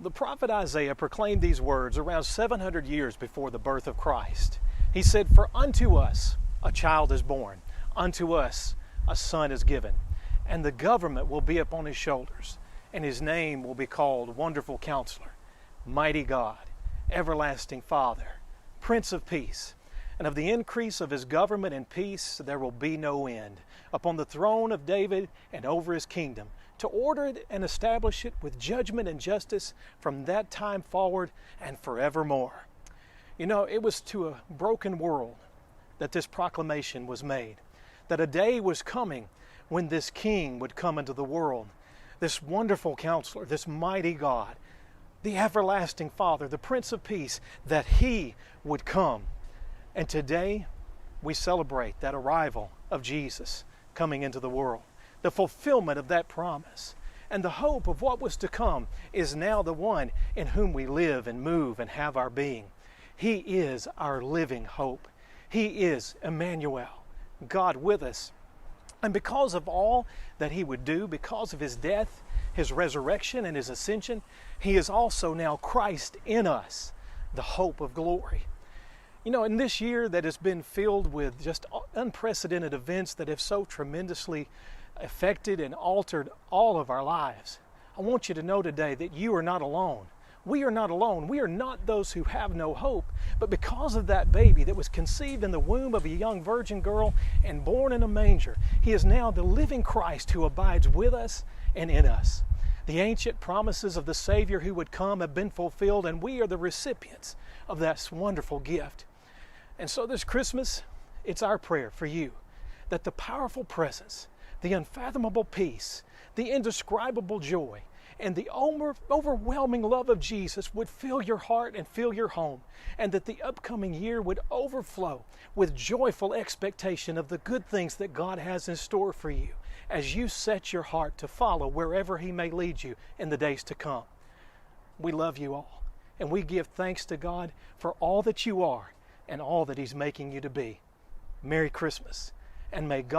The prophet Isaiah proclaimed these words around 700 years before the birth of Christ. He said, "For unto us a child is born, unto us a son is given, and the government will be upon his shoulders, and his name will be called Wonderful Counselor, Mighty God, Everlasting Father, Prince of Peace. And of the increase of his government and peace there will be no end, upon the throne of David and over his kingdom, to order it and establish it with judgment and justice from that time forward and forevermore." You know, it was to a broken world that this proclamation was made, that a day was coming when this king would come into the world, this wonderful counselor, this mighty God, the everlasting Father, the Prince of Peace, that he would come. And today we celebrate that arrival of Jesus coming into the world. The fulfillment of that promise and the hope of what was to come is now the one in whom we live and move and have our being. He is our living hope. He is Emmanuel, God with us. And because of all that he would do, because of his death, his resurrection, and his ascension, he is also now Christ in us, the hope of glory. You know, in this year that has been filled with just unprecedented events that have so tremendously affected and altered all of our lives, I want you to know today that you are not alone. We are not alone. We are not those who have no hope, but because of that baby that was conceived in the womb of a young virgin girl and born in a manger, he is now the living Christ who abides with us and in us. The ancient promises of the Savior who would come have been fulfilled, and we are the recipients of that wonderful gift. And so this Christmas, it's our prayer for you that the powerful presence, the unfathomable peace, the indescribable joy, and the overwhelming love of Jesus would fill your heart and fill your home, and that the upcoming year would overflow with joyful expectation of the good things that God has in store for you as you set your heart to follow wherever he may lead you in the days to come. We love you all, and we give thanks to God for all that you are and all that he's making you to be. Merry Christmas, and may God